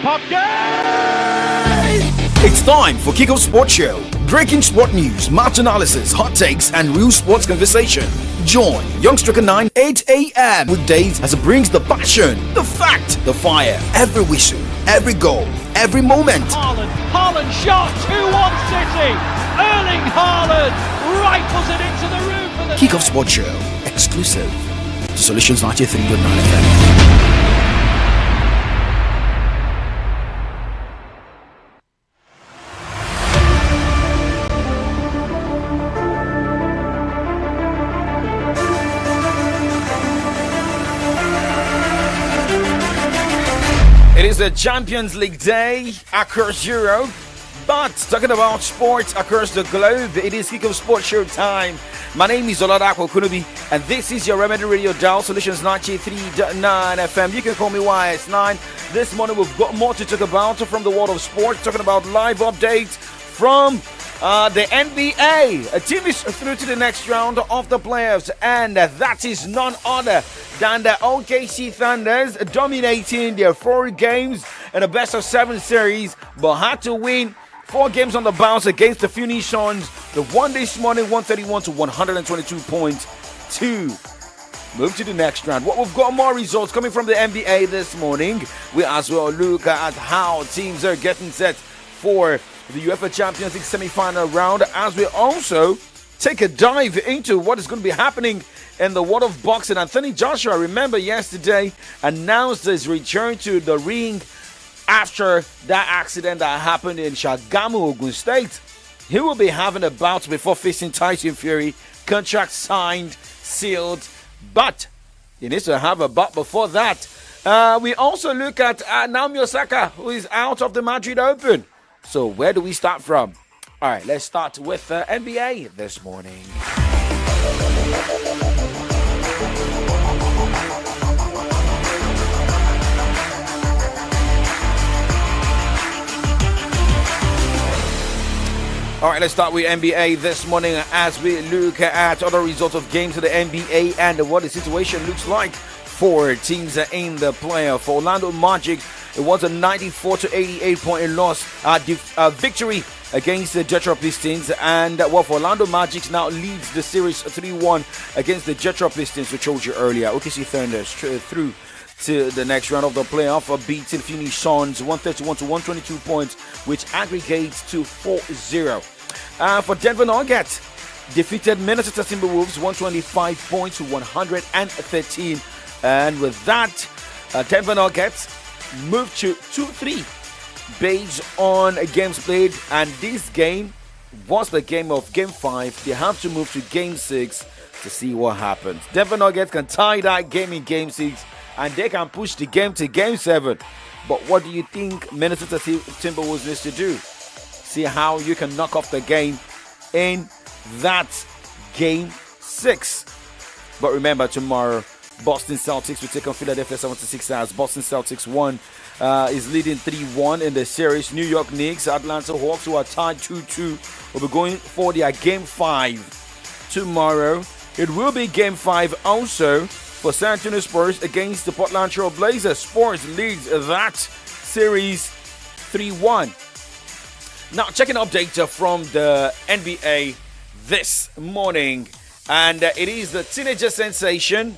Pop game! It's time for Kickoff Sports Show. Breaking sport news, match analysis, hot takes, and real sports conversation. Join Young Striker 9, 8 a.m. weekdays as it brings the passion, the fact, the fire, every whistle, every goal, every moment. Haaland shot, 2-1 City. Erling Haaland rifles it into the roof of the Kickoff Sports Show, exclusive to Solutions 93.9 FM. It is a Champions League day across Europe, but talking about sports across the globe, it is Kickoff Sports Show time. My name is Oladapo Kunubi, and this is your Remedy Radio Dial Solutions 93.9 FM. You can call me YS9. This morning we've got more to talk about from the world of sports, talking about live updates from the NBA. A team is through to the next round of the playoffs, and that is none other than the OKC Thunders, dominating their 4 games in a best-of-7 series, but had to win 4 games on the bounce against the Phoenix Suns. They won this morning 131 to 122 points to move to the next round. Well, we've got more results coming from the NBA this morning. We as well look at how teams are getting set for the UEFA Champions League semi-final round, as we also take a dive into what is going to be happening in the world of boxing. Anthony Joshua, remember yesterday, announced his return to the ring after that accident that happened in Shagamu, Ogun State. He will be having a bout before facing Tyson Fury. Contract signed, sealed, but he needs to have a bout before that. We also look at Naomi Osaka, who is out of the Madrid Open. So where do we start from? All right, let's start with NBA this morning. All right, let's start with NBA this morning as we look at other results of games of the NBA and what the situation looks like for teams in the playoff. For Orlando Magic, it was a 94 to 88 point loss, victory against the Detroit Pistons, and for Orlando Magic now leads the series 3-1 against the Detroit Pistons, which I told you earlier. OKC Thunders through to the next round of the playoff, beating Phoenix Suns 131 to 122 points, which aggregates to 4-0. For Denver Nuggets, defeated Minnesota Timberwolves 125 points to 113, and with that, Denver Nuggets moved to 2-3 based on games played, and this game was the game of Game 5. They have to move to Game 6 to see what happens. Denver Nuggets can tie that game in Game 6, and they can push the game to Game 7. But what do you think Minnesota Timberwolves needs to do? See how you can knock off the game in that Game 6. But remember, tomorrow, Boston Celtics will take on Philadelphia 76ers. Boston Celtics is leading 3-1 in the series. New York Knicks, Atlanta Hawks, who are tied 2-2, will be going for their Game 5 tomorrow. It will be Game 5 also for San Antonio Spurs against the Portland Trail Blazers. Spurs leads that series 3-1. Now, checking update from the NBA this morning, and it is the teenager sensation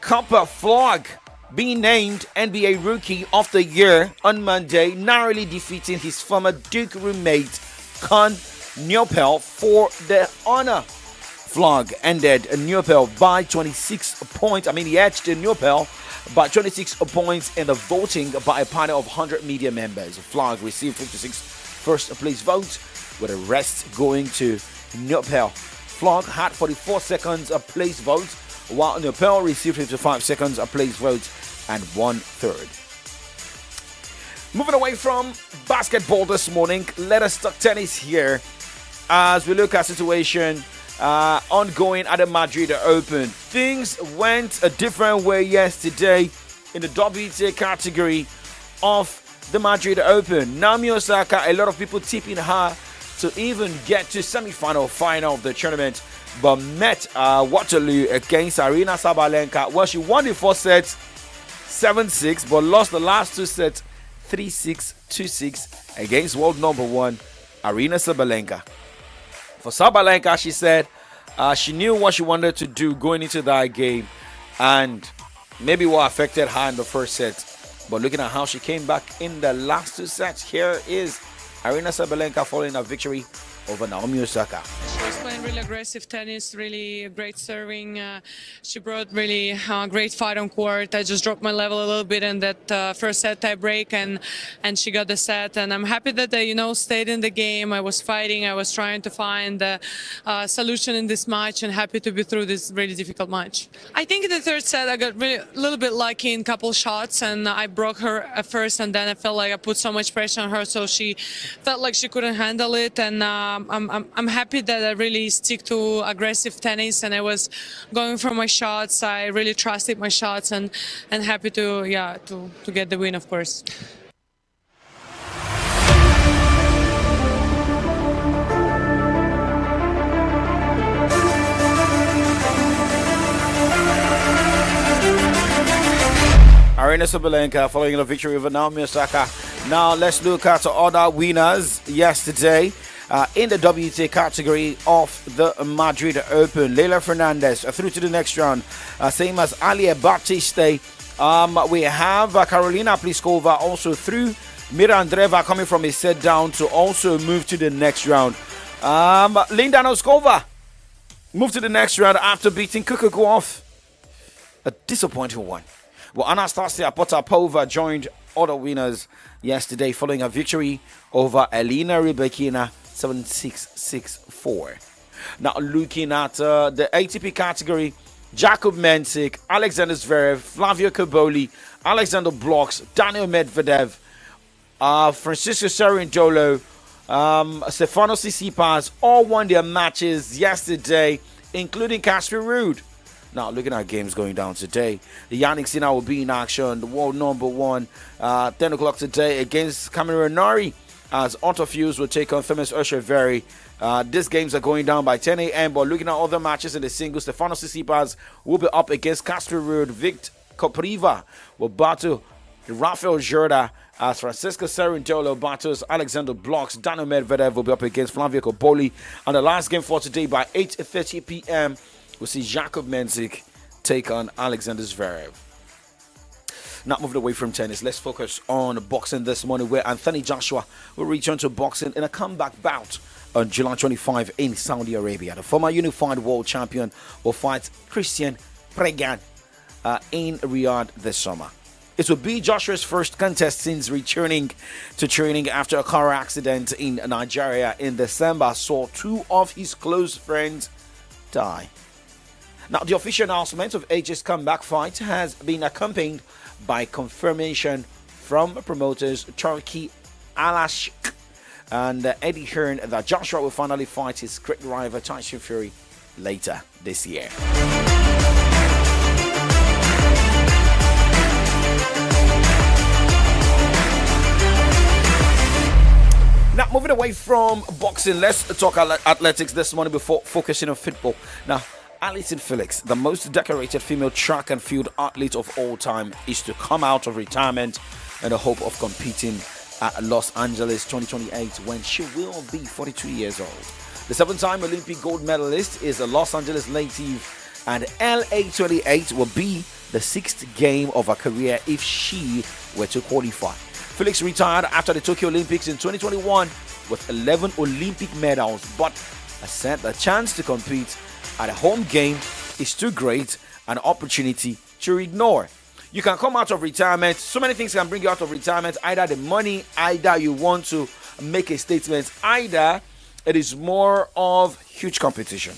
Cooper Flagg being named NBA Rookie of the Year on Monday, narrowly defeating his former Duke roommate Con Neopel for the honor. Flagg ended Neopel by 26 points. He edged Neopel by 26 points in the voting by a panel of 100 media members. Flagg received 56 first place votes, with the rest going to Neopel. Flagg had 44 seconds of place votes, while Neopel received 55 seconds of place votes and 1/3. Moving away from basketball this morning, let us talk tennis here as we look at situation ongoing at the Madrid Open. Things went a different way yesterday in the WTA category of the Madrid Open. Naomi Osaka, a lot of people tipping her to even get to semi-final, final of the tournament, but met Waterloo against Aryna Sabalenka. Well, she won the first set 7-6, but lost the last 2 sets 3-6, 2-6 against world number one, Arina Sabalenka. For Sabalenka, she said she knew what she wanted to do going into that game and maybe what affected her in the first set. But looking at how she came back in the last two sets, here is Arina Sabalenka following a victory over Naomi Osaka. She was playing really aggressive tennis, really great serving. She brought really great fight on court. I just dropped my level a little bit in that first set tie break, and she got the set. And I'm happy that I stayed in the game. I was fighting. I was trying to find the solution in this match, and happy to be through this really difficult match. I think in the third set I got really a little bit lucky in a couple shots, and I broke her at first, and then I felt like I put so much pressure on her, so she felt like she couldn't handle it. And I'm happy that I really stick to aggressive tennis, and I was going for my shots. I really trusted my shots, and happy to get the win, of course. Arina Sabalenka following a victory over Naomi Osaka. Now let's look at other winners yesterday. In the WTA category of the Madrid Open, Leila Fernandez through to the next round, same as Alia Baptiste. We have Karolina Pliskova also through. Mira Andreeva coming from a set down to also move to the next round. Linda Noskova moved to the next round after beating Kukugov. A disappointing one. Well, Anastasia Potapova joined other winners yesterday following a victory over Elena Rybakina 7-6, 6-4. Now looking at the ATP category, Jakub Mensik, Alexander Zverev, Flavio Cobolli, Alexander Blocks, Daniel Medvedev, Francisco Cerundolo, Stefanos Tsitsipas all won their matches yesterday, including Casper Ruud. Now, looking at games going down today, the Yannick Sinner will be in action, the world number one, 10 o'clock today against Cameron Norrie, as Otto Fuse will take on Themis Osheveri. These games are going down by 10 a.m., but looking at other matches in the singles, Stefanos Tsitsipas will be up against Casper Ruud. Victor Kopriva will battle Rafael Jorda, as Francisco Cerundolo battles Alexander Blocks. Daniel Medvedev will be up against Flavio Cobolli. And the last game for today by 8:30 p.m., we'll see Jakub Mensik take on Alexander Zverev. Not moving away from tennis, let's focus on boxing this morning, where Anthony Joshua will return to boxing in a comeback bout on July 25 in Saudi Arabia. The former unified world champion will fight Christian Pregan in Riyadh this summer. It will be Joshua's first contest since returning to training after a car accident in Nigeria in December saw two of his close friends die. Now, the official announcement of AJ's comeback fight has been accompanied by confirmation from promoters Turkey Alashk and Eddie Hearn that Joshua will finally fight his great rival Tyson Fury later this year. Now, moving away from boxing, let's talk athletics this morning before focusing on football. Now, Allyson Felix, the most decorated female track and field athlete of all time, is to come out of retirement in the hope of competing at Los Angeles 2028 when she will be 42 years old. The seven-time Olympic gold medalist is a Los Angeles native, and LA 28 will be the sixth game of her career if she were to qualify. Felix retired after the Tokyo Olympics in 2021 with 11 Olympic medals, but said the chance to compete at a home game is too great an opportunity to ignore. You can come out of retirement. So many things can bring you out of retirement. Either the money, either you want to make a statement, either it is more of huge competition.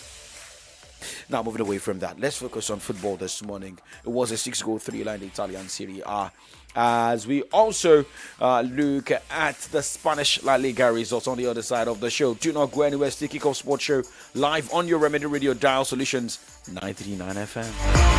Now, moving away from that, let's focus on football this morning. It was a 6-goal thriller in the Italian Serie A. As we also look at the Spanish La Liga results on the other side of the show. Do not go anywhere. Still Kickoff Sports Show live on your Remedy Radio dial Solutions 939 FM.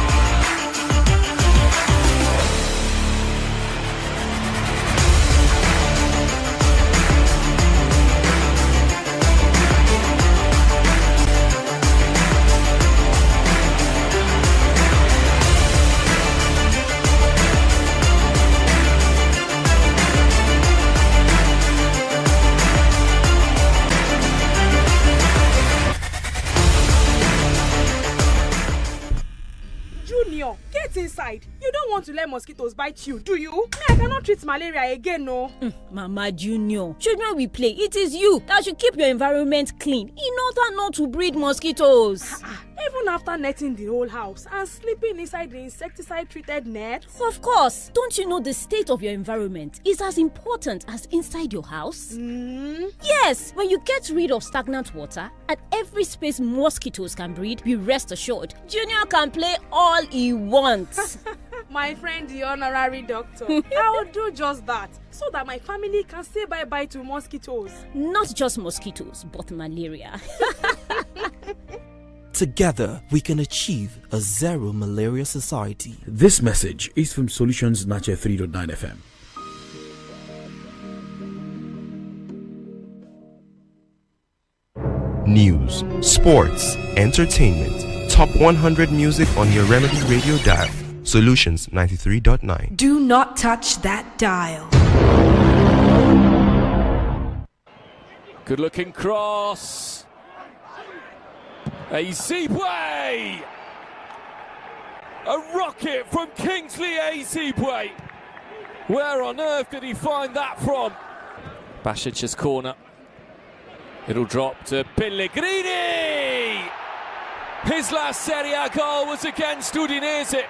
mosquitoes bite you, do you? Me, I cannot treat malaria again, no. Mama Junior, children will play. It is you that should keep your environment clean in order not to breed mosquitoes. Even after netting the whole house and sleeping inside the insecticide-treated net? Of course. Don't you know the state of your environment is as important as inside your house? Yes. When you get rid of stagnant water at every space mosquitoes can breed, be rest assured, Junior can play all he wants. My friend, the honorary doctor, I will do just that so that my family can say bye-bye to mosquitoes. Not just mosquitoes, but malaria. Together, we can achieve a zero malaria society. This message is from Solutions Nature 3.9 FM. News, sports, entertainment, top 100 music on your Remedy Radio dial. Solutions 93.9. Do not touch that dial. Good looking cross. Azibwe! A rocket from Kingsley Azibwe. Where on earth did he find that from? Basic's corner. It'll drop to Pellegrini! His last Serie A goal was against Udinese.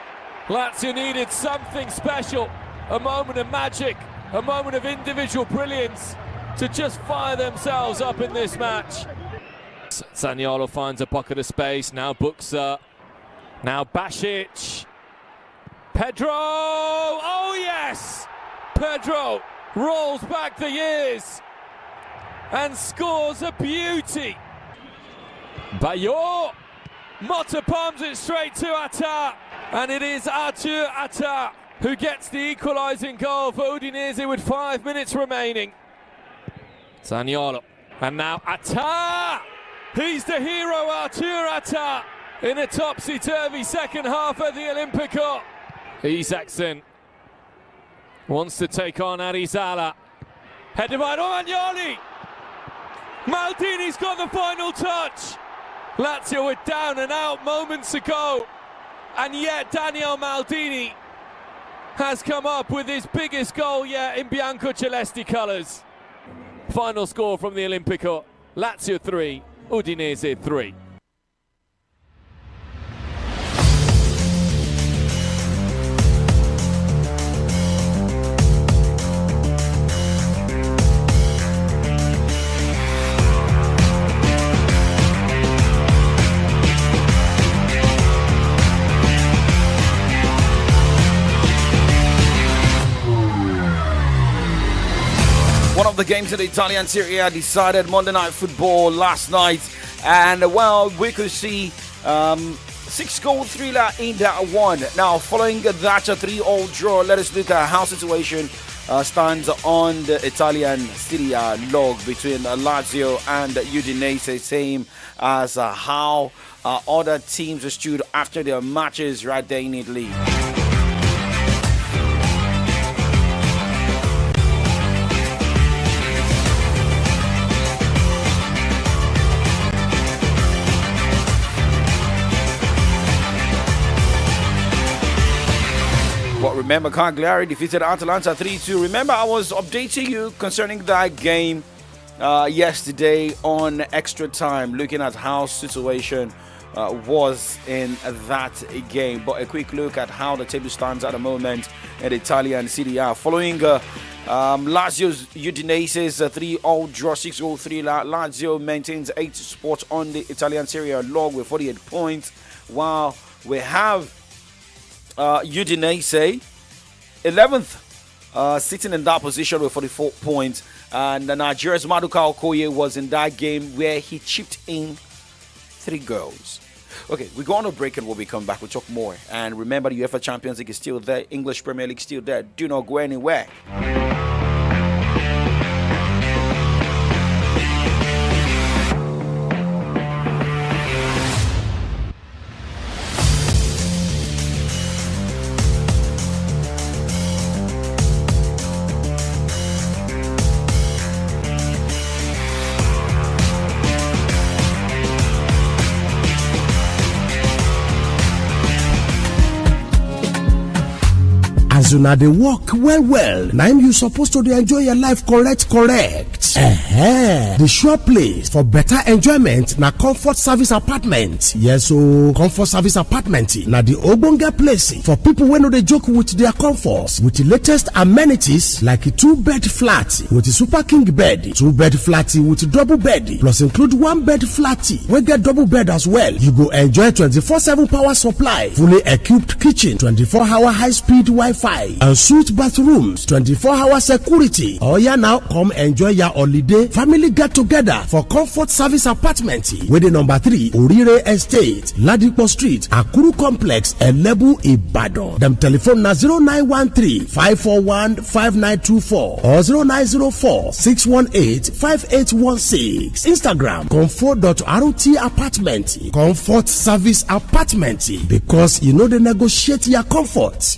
Lazio needed something special, a moment of magic, a moment of individual brilliance to just fire themselves up in this match. Zaniolo finds a pocket of space, now Buxa, now Basic. Pedro, oh yes! Pedro rolls back the years and scores a beauty. Bayo, Motta palms it straight to Atta, and it is Artur Atta who gets the equalising goal for Udinese with 5 minutes remaining. Zaniolo, and now Atta! He's the hero, Artur Atta, in a topsy-turvy second half of the Olimpico. Isaacson wants to take on Arizala. Headed by Romagnoli. Maldini's got the final touch. Lazio were down and out moments ago, and yet Daniel Maldini has come up with his biggest goal yet in Bianco Celesti colours. Final score from the Olimpico, Lazio 3, Udinese 3. One of the games in the Italian Serie A decided Monday Night Football last night, and well, we could see 6-goal thriller in that one. Now, following that 3-all draw, let us look at how situation stands on the Italian Serie A log between Lazio and Udinese, same as how other teams stood after their matches right there in Italy. But remember, Cagliari defeated Atalanta 3-2. Remember, I was updating you concerning that game yesterday on Extra Time, looking at how situation was in that game. But a quick look at how the table stands at the moment in the Italian Serie A. Following Lazio's Udinese's 3-all draw, 6-goal thriller, Lazio maintains 8th spot on the Italian Serie A log with 48 points, while we have Udinese 11th, sitting in that position with 44 points. And Nigeria's Maduka Okoye was in that game where he chipped in 3 goals. Okay, we go on a break, and when we come back, we'll talk more. And remember, the UEFA Champions League is still there, English Premier League still there. Do not go anywhere. una dey work well. Na im you supposed to dey enjoy your life correct. The sure place for better enjoyment na Comfort Service Apartment. Yes o, Comfort Service Apartment na the ogbonge place for people wey no dey joke with their comfort. With the latest amenities like a 2-bed flat with a super king bed, 2-bed flat with double bed, plus include 1-bed flat wey get double bed as well. You go enjoy 24/7 power supply, fully equipped kitchen, 24-hour high-speed Wi-Fi, and suite bathrooms, 24-hour security. Oya now, come enjoy your holiday family get together for Comfort Service Apartment wey dey number 3 Orire Estate, Ladipo Street, Akuru Complex, Elebu, Ibadan. Dem telephone na 0913-541-5924 or 0904-618-5816. Instagram comfort.rt apartment. Comfort Service Apartment, because you know they negotiate your comfort.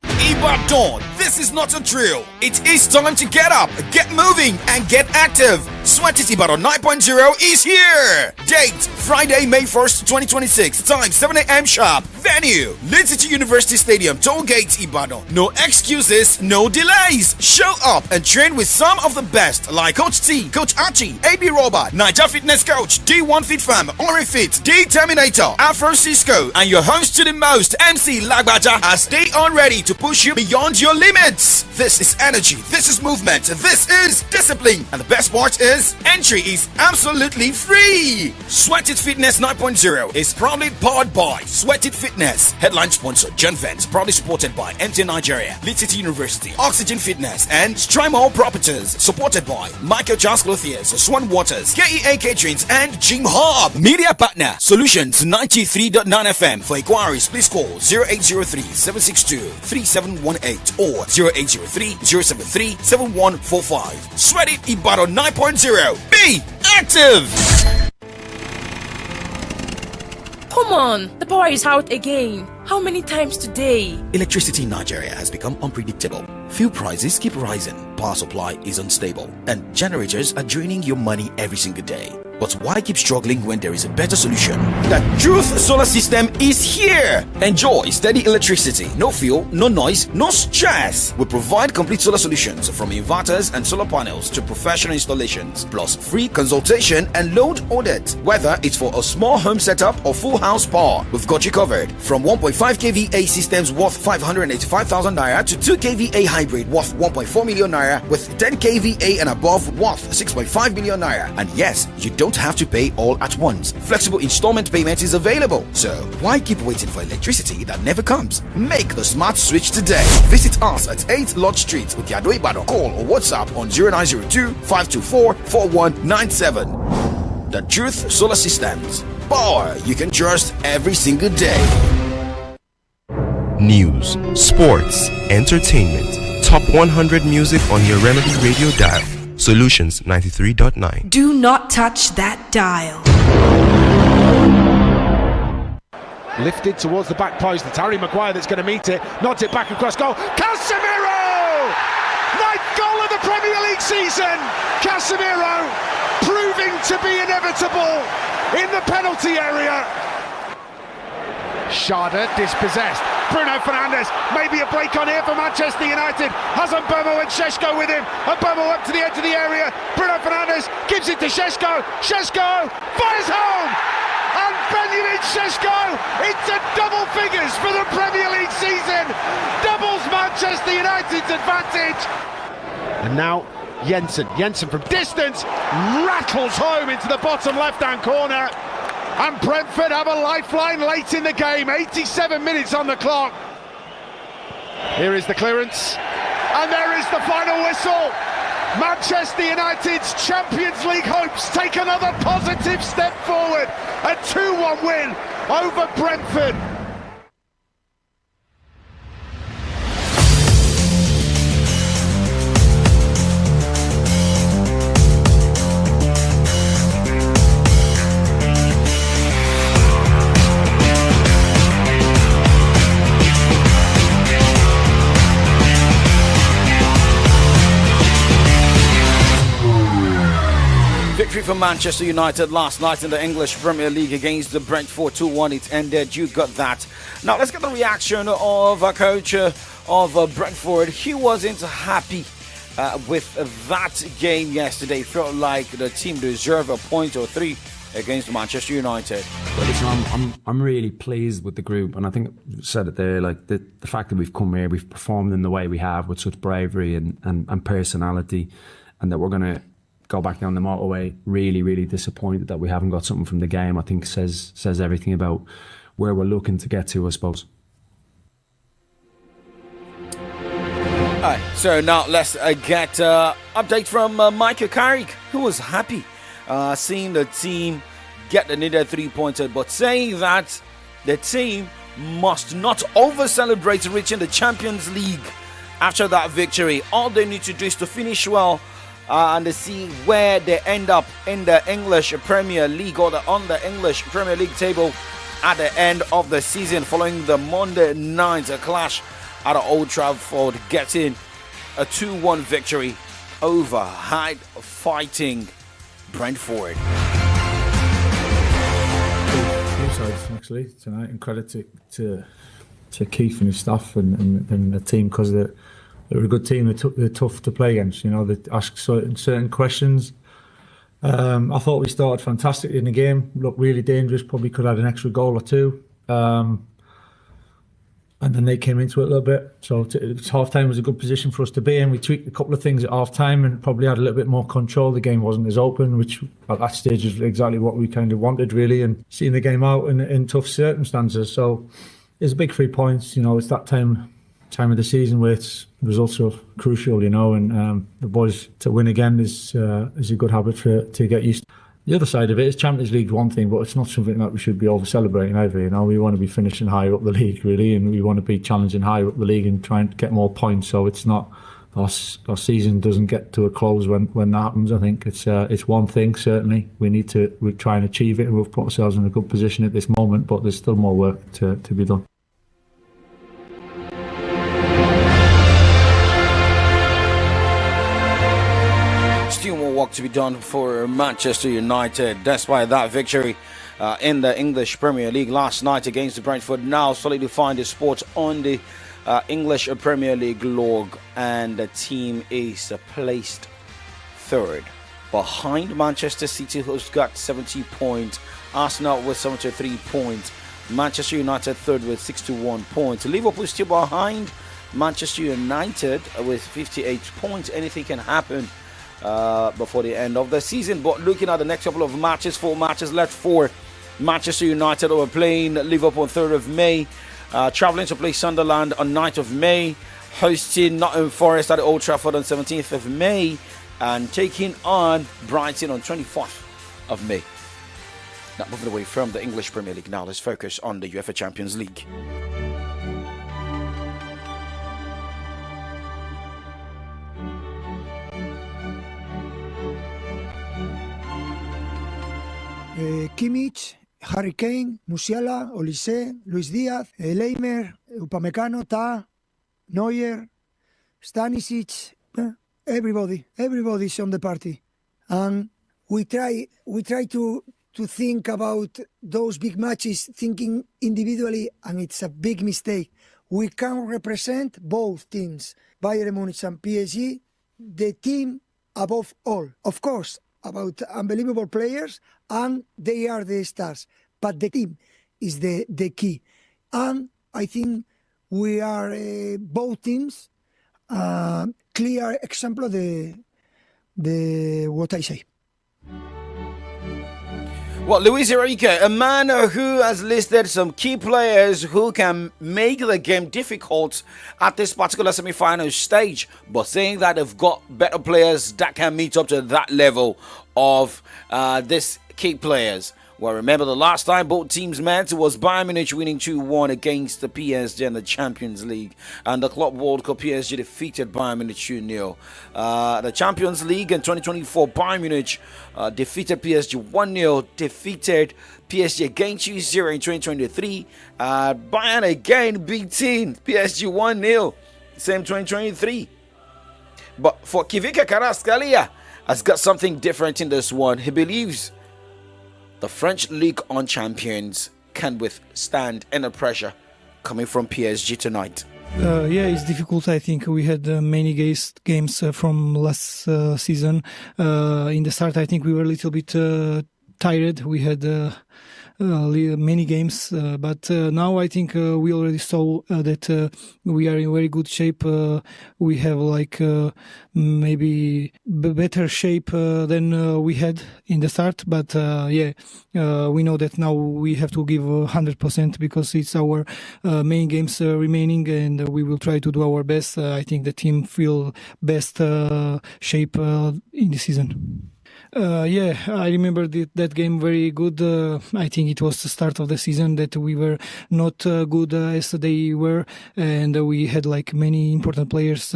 Ibadan, this is not a drill. It is time to get up, get moving, and get active. Sweat It Ibadan 9.0 is here. Date, Friday, May 1st, 2026. Time, 7 a.m. sharp. Venue, Leeds City University Stadium, Tollgate, Ibadan. No excuses, no delays. Show up and train with some of the best, like Coach T, Coach Archie, AB Robert, Niger Fitness Coach, D1 Fit Fam, Ori Fit, D Terminator, Afro Cisco, and your host to the most, MC Lagbaja, as they are ready to push you beyond your limits. This is energy, this is movement, this is discipline, and the best part is entry is absolutely free. Sweat It Fitness 9.0 is proudly powered by Sweat It Fitness. Headline sponsor John Vance, proudly supported by MTN Nigeria, Leeds City University, Oxygen Fitness, and Strymall Properties. Supported by Michael Charles Clothiers, Swan Waters, KEA Caterings, and Jim Hub. Media partner Solutions 93.9 FM. For inquiries, please call 0803-762-3718 or 0803-073-7145. Sweat It Ibadan 9.0. Be active! Come on, the power is out again. How many times today? Electricity in Nigeria has become unpredictable. Fuel prices keep rising, power supply is unstable, and generators are draining your money every single day. But why keep struggling when there is a better solution? The Truth Solar System is here! Enjoy steady electricity, no fuel, no noise, no stress. We provide complete solar solutions from inverters and solar panels to professional installations, plus free consultation and load audit. Whether it's for a small home setup or full house power, we've got you covered. From 1.5 kVA systems worth 585,000 naira to 2 kVA hybrid worth 1.4 million naira with 10 kVA and above worth 6.5 million naira. And yes, you don't have to pay all at once. Flexible installment payment is available. So why keep waiting for electricity that never comes? Make the smart switch today. Visit us at 8 Lodge Street, Ukiado Ibadan. Call or WhatsApp on 0902-524-4197. The Truth Solar Systems. Power you can trust every single day. News, sports, entertainment, top 100 music on your Remedy Radio dial. Solutions 93.9. Do not touch that dial. Lifted towards the back post. It's Harry Maguire that's going to meet it. Nods it back across goal. Casemiro! 9th goal of the Premier League season. Casemiro proving to be inevitable in the penalty area. Schade dispossessed. Bruno Fernandes, maybe a break on here for Manchester United. Has Mbeumo and Šeško with him. Mbeumo up to the edge of the area. Bruno Fernandes gives it to Šeško. Šeško fires home. And Benjamin Šeško, it's a double figures for the Premier League season. Doubles Manchester United's advantage. And now Jensen from distance rattles home into the bottom left-hand corner. And Brentford have a lifeline late in the game. 87 minutes on the clock. Here is the clearance. And there is the final whistle. Manchester United's Champions League hopes take another positive step forward. A 2-1 win over Brentford. Victory for Manchester United last night in the English Premier League against the Brentford 2-1. It ended. You got that. Now let's get the reaction of our coach of Brentford. He wasn't happy with that game yesterday. Felt like the team deserved a point or 3 against Manchester United. Well, listen, I'm really pleased with the group, and I think I said it there, like the fact that we've come here, we've performed in the way we have with such bravery and personality, and that we're going to go back down the motorway really, really disappointed that we haven't got something from the game, I think says everything about where we're looking to get to, I suppose. Alright, so now let's get update from Michael Carrick, who was happy seeing the team get the needed 3 points, but saying that the team must not over-celebrate reaching the Champions League after that victory. All they need to do is to finish well and to see where they end up in the English Premier League or on the English Premier League table at the end of the season, following the Monday night clash at Old Trafford, getting a 2-1 victory over hard-fighting Brentford. Both sides actually tonight, and credit to Keith and his staff and the team, because they're a good team. They're tough to play against. You know, they ask certain questions. I thought we started fantastic in the game. Looked really dangerous. Probably could have had an extra goal or 2. And then they came into it a little bit. So half-time was a good position for us to be in. We tweaked a couple of things at half-time and probably had a little bit more control. The game wasn't as open, which at that stage is exactly what we kind of wanted, really, and seeing the game out in tough circumstances. So it's a big 3 points. You know, it's that time of the season where results are crucial, you know, and the boys to win again is a good habit to get used to. The other side of it is Champions League's one thing, but it's not something that we should be over-celebrating either. You know, we want to be finishing higher up the league, really, and we want to be challenging higher up the league and trying to get more points. So it's not our season doesn't get to a close when that happens. I think it's one thing certainly. We try and achieve it, and we've put ourselves in a good position at this moment. But there's still more work to be done. Still more work to be done for Manchester United, despite that victory in the English Premier League last night against Brentford. Now solidifying the spot on the English Premier League log, and the team is placed 3rd behind Manchester City, who's got 70 points, Arsenal with 73 points, Manchester United 3rd with 61 points, Liverpool still behind Manchester United with 58 points. Anything can happen before the end of the season. But looking at the next couple of matches, 4 matches left for Manchester United. We're playing Liverpool on 3rd of May, travelling to play Sunderland on 9th of May, hosting Nottingham Forest at Old Trafford on 17th of May, and taking on Brighton on 24th of May. Now moving away from the English Premier League, now let's focus on the UEFA Champions League. Kimmich, Harry Kane, Musiala, Olise, Luis Diaz, Leimer, Upamecano, Ta, Neuer, Stanisic, everybody's on the party, and we try to think about those big matches, thinking individually, and it's a big mistake. We can represent both teams, Bayern Munich and PSG, the team above all, of course, about unbelievable players, and they are the stars. But the team is the key. And I think we are both teams clear example of the what I say. Well, Luis Enrique, a man who has listed some key players who can make the game difficult at this particular semi-final stage, but saying that they've got better players that can meet up to that level of these key players. Well, remember the last time both teams met was Bayern Munich winning 2-1 against the PSG in the Champions League, and the Club World Cup PSG defeated Bayern Munich 2-0. The Champions League in 2024, Bayern Munich defeated PSG 1-0, defeated PSG again 2-0 in 2023. Bayern again beating PSG 1-0, same 2023. But for Kivika Kvaratskhelia has got something different in this one. He believes the French Ligue 1 champions can withstand any pressure coming from PSG tonight. Yeah, it's difficult. I think we had many games from last season. In the start, I think we were a little bit tired. We had many games, but now I think we already saw that we are in very good shape. We have like maybe better shape than we had in the start, but yeah, we know that now we have to give 100% because it's our main games remaining, and we will try to do our best. I think the team feel best shape in the season. Yeah, I remember that game very good. I think it was the start of the season that we were not good as they were, and we had like many important players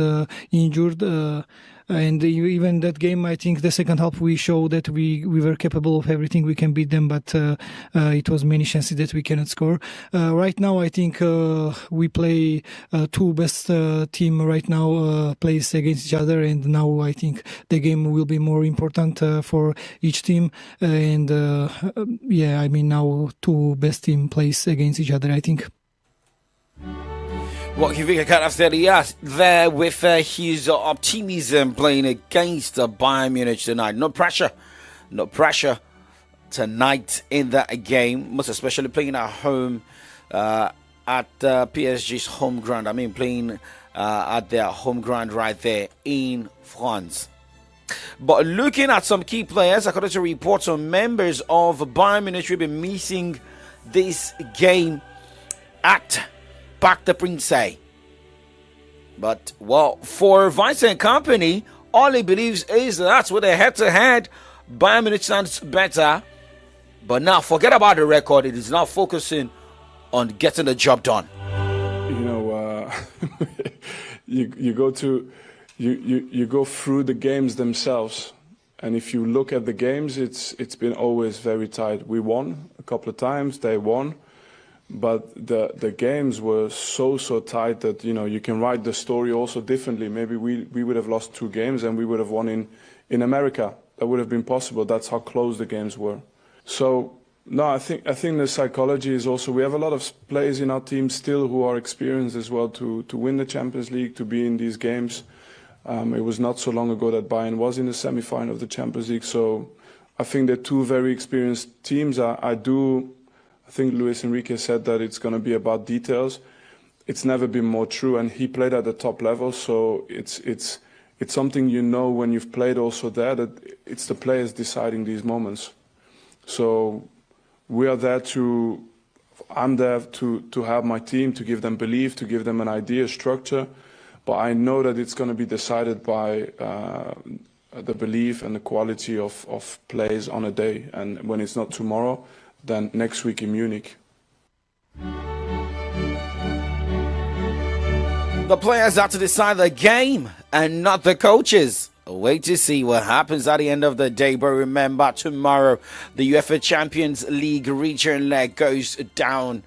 injured. And even that game, I think the second half we showed that we were capable of everything. We can beat them, but it was many chances that we cannot score. Right now, I think we play two best team right now plays against each other, and now I think the game will be more important for each team. And yeah, I mean now two best team plays against each other, I think. What you think I kind of said, yes, there with his optimism playing against Bayern Munich tonight. No pressure tonight in that game, most especially playing at home at PSG's home ground. I mean, playing at their home ground right there in France. But looking at some key players, according to reports, some members of Bayern Munich will be missing this game at Parc des Princes. But, well, for Vincent Kompany, all he believes is that's with a head-to-head, Bayern Munich stands better. But now, forget about the record. It is now focusing on getting the job done. You know, you go through the games themselves, and if you look at the games, it's been always very tight. We won a couple of times. They won. But the games were so tight that, you know, you can write the story also differently. Maybe we would have lost 2 games and we would have won in America. That would have been possible. That's how close the games were. So, no, I think the psychology is also, we have a lot of players in our team still who are experienced as well to win the Champions League, to be in these games. It was not so long ago that Bayern was in the semi-final of the Champions League. So I think they're 2 very experienced teams. I think Luis Enrique said that it's going to be about details. It's never been more true, and he played at the top level, so it's something you know when you've played also there, that it's the players deciding these moments. So we are there I'm there to help my team, to give them belief, to give them an idea, structure, but I know that it's going to be decided by the belief and the quality of plays on a day, and when it's not tomorrow, then next week in Munich. The players have to decide the game and not the coaches. Wait to see what happens at the end of the day. But remember, tomorrow the UEFA Champions League region leg goes down.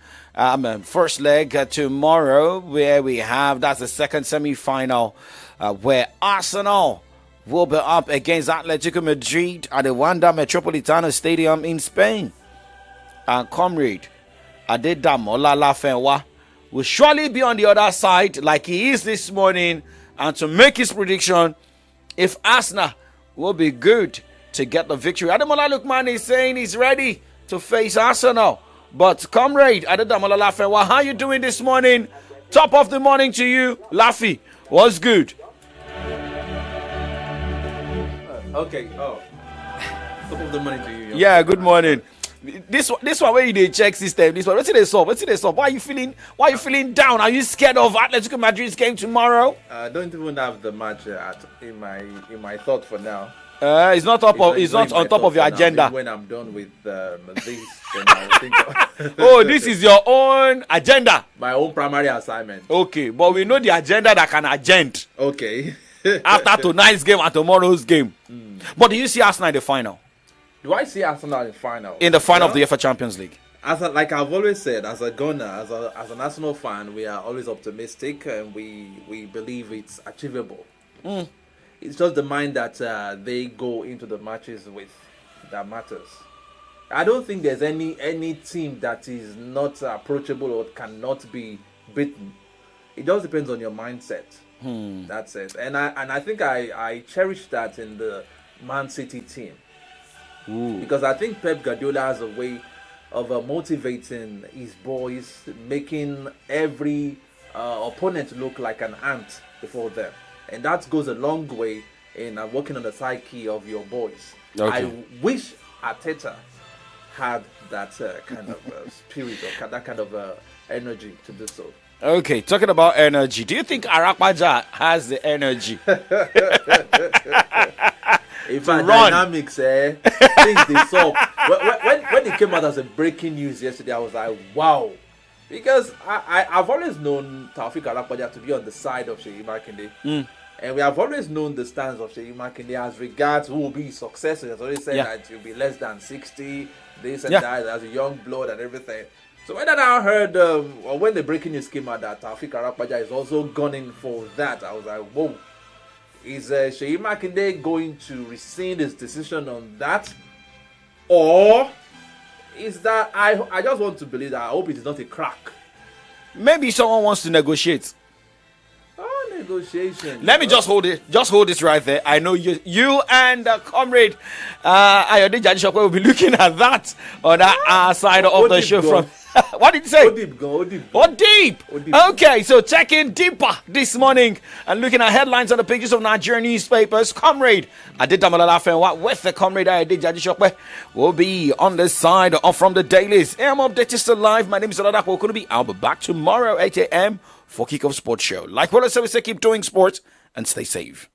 First leg tomorrow, where we have, that's the second semi-final, where Arsenal will be up against Atletico Madrid at the Wanda Metropolitano Stadium in Spain. And comrade Adedamola Lafenwa will surely be on the other side like he is this morning, and to make his prediction if Arsenal will be good to get the victory. Ademola Lookman is saying he's ready to face Arsenal. But comrade Adedamola Lafenwa, how are you doing this morning? Top of the morning to you. Laffy, what's good? Okay, top of the morning to you. Yeah, good morning. This one where you dey check system. This one, what's they solve? Why are you feeling down? Are you scared of Atletico Madrid's game tomorrow? I don't even have the match in my thought for now. It's not on top of your agenda. When I'm done with this, then I'll think of Oh, this is your own agenda. My own primary assignment. Okay, but we know the agenda that can agenda. Okay. After tonight's game and tomorrow's game. But do you see Arsenal in the final? Do I see Arsenal in the final? In the final of the UEFA Champions League. Like I've always said, as a Gunner, as an Arsenal fan, we are always optimistic and we believe it's achievable. It's just the mind that they go into the matches with that matters. I don't think there's any team that is not approachable or cannot be beaten it just depends on your mindset. That's it. And I think I cherish that in the Man City team. Because I think Pep Guardiola has a way of motivating his boys, making every opponent look like an ant before them. And that goes a long way in working on the psyche of your boys. Okay. I wish Arteta had that kind of spirit or that kind of energy to do so. Okay, talking about energy, do you think Arakpaja has the energy? In fact, dynamics, things they saw. When it came out as a breaking news yesterday, I was like, wow. Because I've always known Taufik Arakpaja to be on the side of Seyi Makinde. And we have always known the stance of Seyi Makinde as regards who will be his successor. He has always said that he'll be less than 60, this and that, as a young blood and everything. So when I now heard, or when the breaking news came out that Taufik Arakpaja is also gunning for that, I was like, whoa. Is Seyi Makinde going to rescind his decision on that? Or is that, I just want to believe that, I hope it is not a crack. Maybe someone wants to negotiate. Oh, negotiation. Let me just hold it. Just hold it right there. I know you and comrade Ayode Jadishokwe will be looking at that on our side of the show. From what did you say? Deep. Okay, so checking deeper this morning and looking at headlines on the pages of Nigerian newspapers. Comrade Adedamola Fenwa with the comrade Ayode Jadishokwe will be on the side of from the dailies. AM Update is still live. My name is Oladapo Okunubi. I'll be back tomorrow 8 a.m. for Kickoff Sports Show. Like what I say, we say, keep doing sports and stay safe.